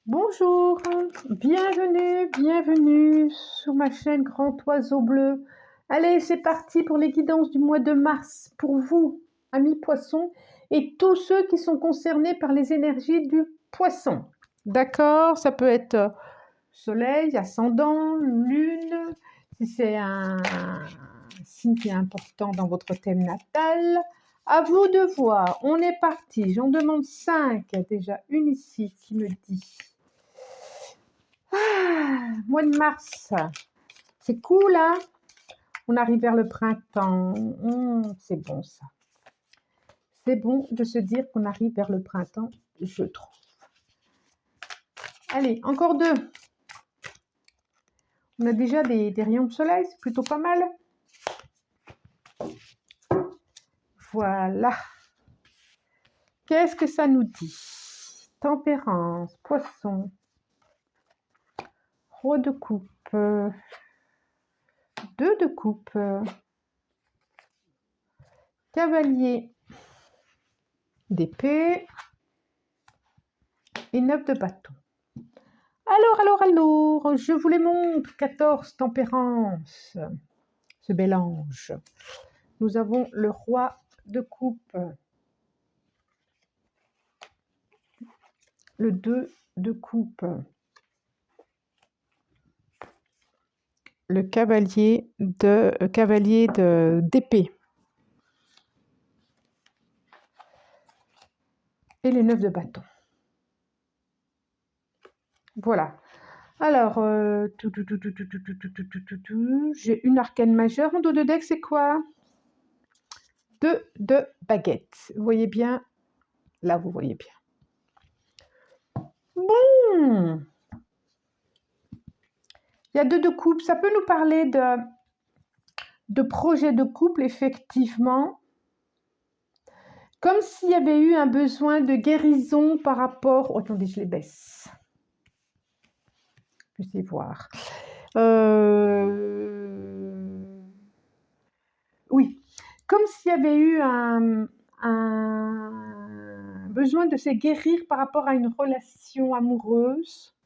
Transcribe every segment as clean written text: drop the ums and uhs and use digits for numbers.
Bonjour, bienvenue sur ma chaîne Grand Oiseau Bleu. Allez, c'est parti pour les guidances du mois de mars pour vous, amis poissons, et tous ceux qui sont concernés par les énergies du poisson. D'accord? Ça peut être soleil, ascendant, lune, si c'est un signe qui est important dans votre thème natal. À vous de voir, on est parti. J'en demande 5, déjà une ici qui me dit. Mois de mars, c'est cool, hein? On arrive vers le printemps. C'est bon, ça. C'est bon de se dire qu'on arrive vers le printemps, je trouve. Allez, encore 2. On a déjà des rayons de soleil, c'est plutôt pas mal. Voilà. Qu'est-ce que ça nous dit? Tempérance, poisson, roi de coupe, 2 de coupe, cavalier d'épée et 9 de bâton. Alors, je vous les montre, 14 tempérances, ce bel ange. Nous avons le roi de coupe, le 2 de coupe, le cavalier d'épée et les 9 de bâton. Voilà. Alors, j'ai une arcane majeure. En dos de deck, c'est quoi? 2 de baguette. Vous voyez bien? Là, vous voyez bien. Bon. Il y a 2 de coupe. Ça peut nous parler de projet de couple, effectivement. Comme s'il y avait eu un besoin de guérison par rapport... Oh, attendez, je les baisse. Vous puissiez voir. Oui, comme s'il y avait eu un besoin de se guérir par rapport à une relation amoureuse.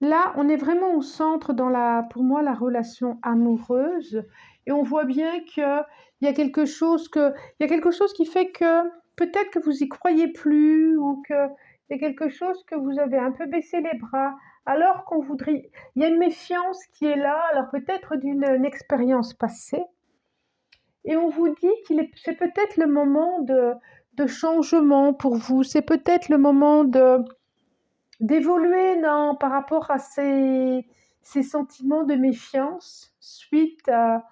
Là, on est vraiment au centre dans pour moi, la relation amoureuse. Et on voit bien qu'il y a quelque chose qui fait que peut-être que vous y croyez plus ou qu'il y a quelque chose que vous avez un peu baissé les bras. Alors qu'on voudrait... Il y a une méfiance qui est là, alors peut-être d'une expérience passée. Et on vous dit c'est peut-être le moment de changement pour vous. C'est peut-être le moment d'évoluer par rapport à ces sentiments de méfiance suite à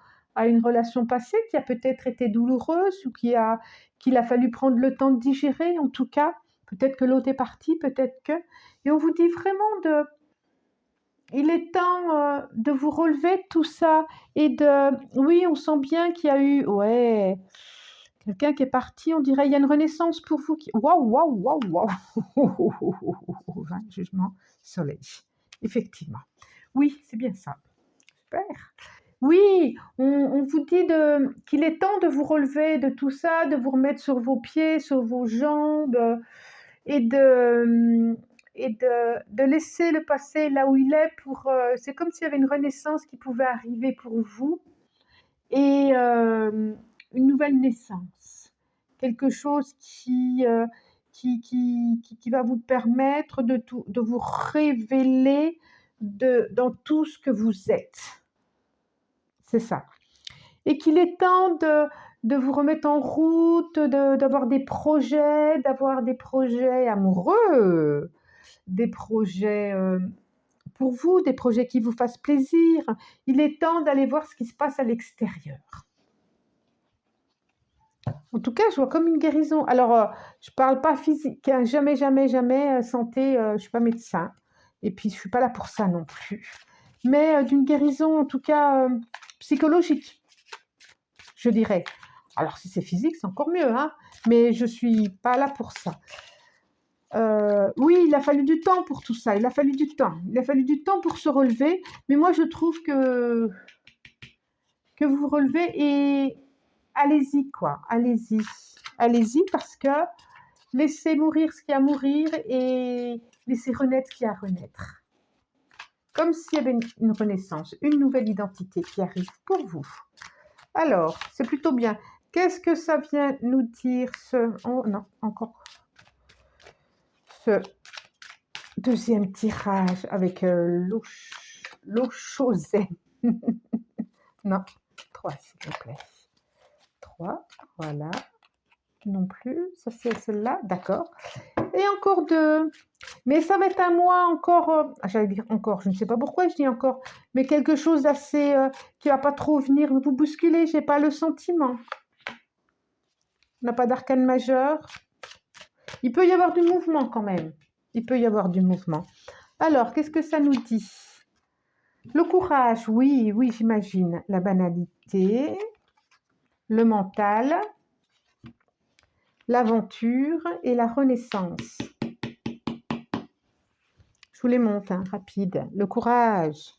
une relation passée qui a peut-être été douloureuse ou qu'il a fallu prendre le temps de digérer, en tout cas. Peut-être que l'autre est parti, peut-être que... Et on vous dit vraiment il est temps de vous relever de tout ça et oui, on sent bien qu'il y a eu... Ouais... Quelqu'un qui est parti, on dirait, il y a une renaissance pour vous. Waouh. Jugement, soleil. Effectivement. Oui, c'est bien ça. Super. Oui, on vous dit qu'il est temps de vous relever de tout ça, de vous remettre sur vos pieds, sur vos jambes et de laisser le passé là où il est c'est comme s'il y avait une renaissance qui pouvait arriver pour vous et une nouvelle naissance, quelque chose qui va vous permettre de vous révéler dans tout ce que vous êtes. C'est ça. Et qu'il est temps de vous remettre en route, d'avoir des projets amoureux, des projets pour vous, des projets qui vous fassent plaisir. Il est temps d'aller voir ce qui se passe à l'extérieur. En tout cas, je vois comme une guérison. Alors, je ne parle pas physique, hein, jamais santé, je ne suis pas médecin. Et puis, je ne suis pas là pour ça non plus. Mais d'une guérison, en tout cas, psychologique, je dirais. Alors, si c'est physique, c'est encore mieux, hein, mais je ne suis pas là pour ça. Oui, il a fallu du temps pour tout ça. Il a fallu du temps pour se relever. Mais moi, je trouve que vous vous relevez et allez-y, quoi. Allez-y parce que Laissez mourir ce qui a à mourir et laissez renaître ce qui a à renaître. Comme s'il y avait une renaissance, une nouvelle identité qui arrive pour vous. Alors, c'est plutôt bien. Qu'est-ce que ça vient nous dire ce... Oh non, encore. Ce deuxième tirage avec l'eau chaussée. Non, 3 s'il vous plaît. 3, voilà. Non plus, ça c'est celle-là, d'accord. Et encore 2. Mais ça va être un mois encore, j'allais dire encore, je ne sais pas pourquoi je dis encore, mais quelque chose d'assez, qui va pas trop venir vous bousculer, j'ai pas le sentiment. On n'a pas d'arcane majeur. Il peut y avoir du mouvement quand même. Il peut y avoir du mouvement. Alors, qu'est-ce que ça nous dit? Le courage, oui, oui, j'imagine. La banalité, le mental, l'aventure et la renaissance. Je vous les montre, hein, rapide. Le courage,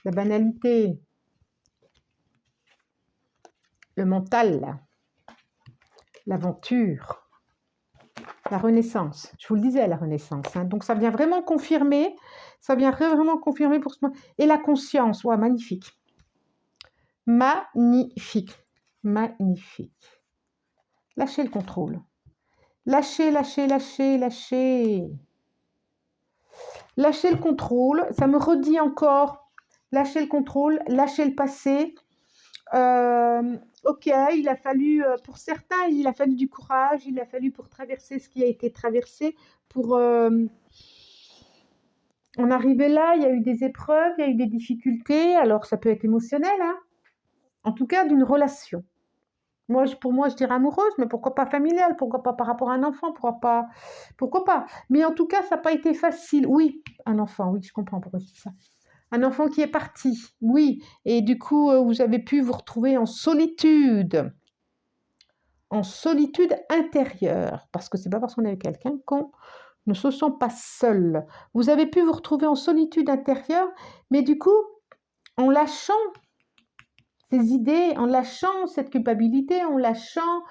la banalité, le mental, l'aventure, la renaissance. Je vous le disais, la renaissance. Hein. Donc, ça vient vraiment confirmer. Ça vient vraiment confirmer pour ce moment. Et la conscience, ouais, magnifique. Magnifique. Magnifique. Lâchez le contrôle. Lâchez, lâchez, lâchez, lâchez. Lâchez le contrôle. Ça me redit encore. Lâchez le contrôle. Lâchez le passé. Ok, il a fallu, pour certains, il a fallu du courage, il a fallu pour traverser ce qui a été traversé, pour en arriver là, il y a eu des épreuves, il y a eu des difficultés, alors ça peut être émotionnel, hein, en tout cas d'une relation. Pour moi, je dirais amoureuse, mais pourquoi pas familiale, pourquoi pas par rapport à un enfant, pourquoi pas. Mais en tout cas, ça n'a pas été facile. Oui, un enfant, oui, je comprends pourquoi je dis ça. Un enfant qui est parti, oui. Et du coup, vous avez pu vous retrouver en solitude intérieure. Parce que c'est pas parce qu'on est avec quelqu'un qu'on ne se sent pas seul. Vous avez pu vous retrouver en solitude intérieure, mais du coup, en lâchant ces idées, en lâchant cette culpabilité, en lâchant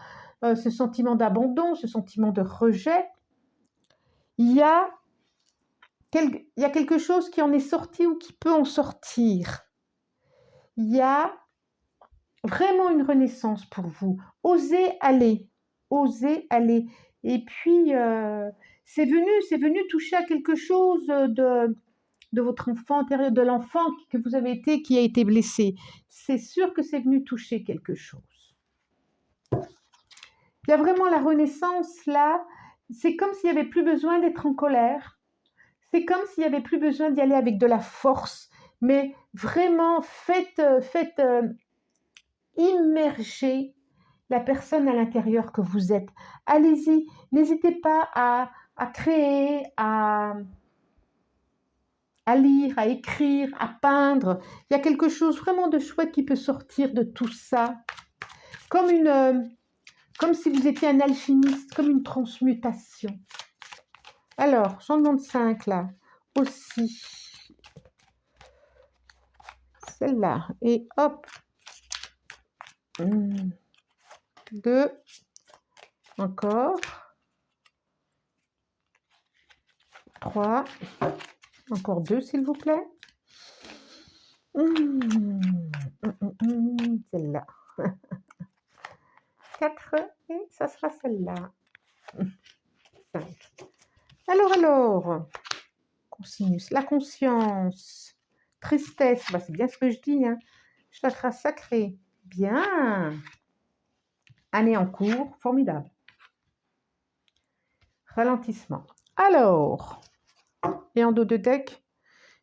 ce sentiment d'abandon, ce sentiment de rejet, il y a quelque chose qui en est sorti ou qui peut en sortir. Il y a vraiment une renaissance pour vous. Osez aller, osez aller. Et puis, c'est venu toucher à quelque chose de votre enfant intérieur, de l'enfant que vous avez été, qui a été blessé. C'est sûr que c'est venu toucher quelque chose. Il y a vraiment la renaissance là. C'est comme s'il n'y avait plus besoin d'être en colère. C'est comme s'il n'y avait plus besoin d'y aller avec de la force. Mais vraiment, faites immerger la personne à l'intérieur que vous êtes. Allez-y, n'hésitez pas à créer, à lire, à écrire, à peindre. Il y a quelque chose vraiment de chouette qui peut sortir de tout ça. Comme si vous étiez un alchimiste, comme une transmutation. Alors, changement de 5 là, aussi. Celle-là. Et hop. 2. Encore. 3. Encore 2, s'il vous plaît. Celle-là. 4. Et ça sera celle-là. 5. Alors. Cosinus. La conscience. Tristesse. Bah, c'est bien ce que je dis. Hein. Chakra sacré. Bien. Année en cours. Formidable. Ralentissement. Alors. Et en dos de deck.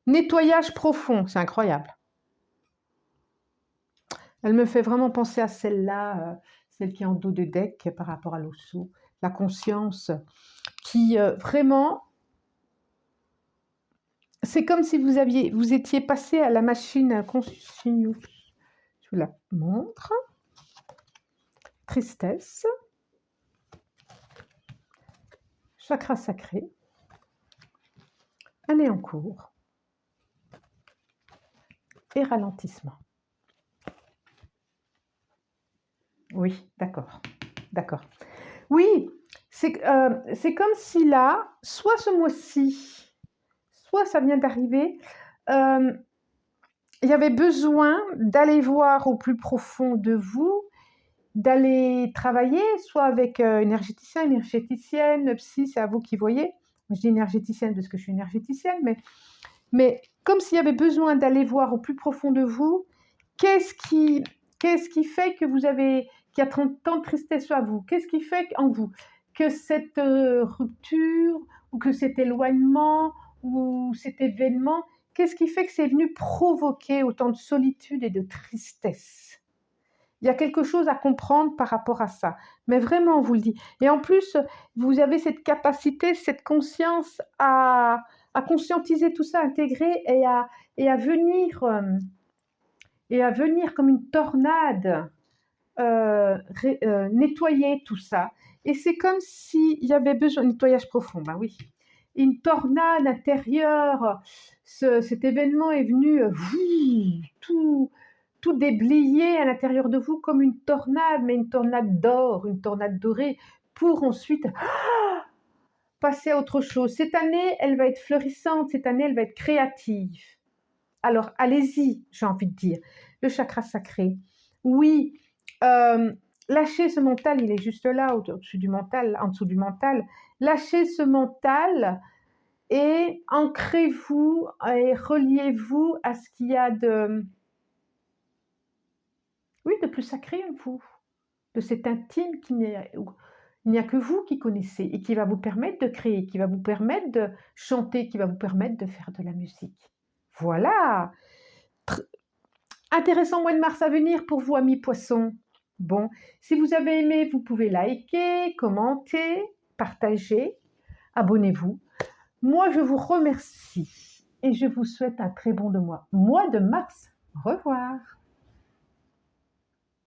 Nettoyage profond. C'est incroyable. Elle me fait vraiment penser à celle-là, celle qui est en dos de deck par rapport à l'osso. La conscience qui vraiment, c'est comme si vous étiez passé à la machine Cosinus. Je vous la montre. Tristesse. Chakra sacré. Année en cours. Et ralentissement. Oui, d'accord. D'accord. Oui, C'est comme si là, soit ce mois-ci, soit ça vient d'arriver, euh, il y avait besoin d'aller voir au plus profond de vous, d'aller travailler, soit avec énergéticien, énergéticienne, psy, c'est à vous qui voyez. Je dis énergéticienne parce que je suis énergéticienne, mais comme s'il y avait besoin d'aller voir au plus profond de vous, qu'est-ce qui, qu'est-ce qui fait que vous avez, qu'il y a tant de tristesse à vous? Qu'est-ce qui fait en vous que cette rupture, ou que cet éloignement, ou cet événement, qu'est-ce qui fait que c'est venu provoquer autant de solitude et de tristesse? Il y a quelque chose à comprendre par rapport à ça. Mais vraiment, on vous le dit. Et en plus, vous avez cette capacité, cette conscience à conscientiser tout ça, à intégrer et à venir, comme une tornade nettoyer tout ça. Et c'est comme s'il y avait besoin, nettoyage profond, ben oui, une tornade intérieure, cet événement est venu tout déblayer à l'intérieur de vous comme une tornade, mais une tornade d'or, une tornade dorée, pour ensuite passer à autre chose. Cette année, elle va être fleurissante, cette année, elle va être créative. Alors, allez-y, j'ai envie de dire. Le chakra sacré. Oui, lâchez ce mental, il est juste là, au-dessus du mental, en dessous du mental. Lâchez ce mental et ancrez-vous et reliez-vous à ce qu'il y a de, oui, de plus sacré en vous, de cet intime qu'il n'y a que vous qui connaissez et qui va vous permettre de créer, qui va vous permettre de chanter, qui va vous permettre de faire de la musique. Voilà. Intéressant mois de mars à venir pour vous, amis poissons. Bon, si vous avez aimé, vous pouvez liker, commenter, partager, abonnez-vous. Moi, je vous remercie et je vous souhaite un très bon mois de mars. Au revoir.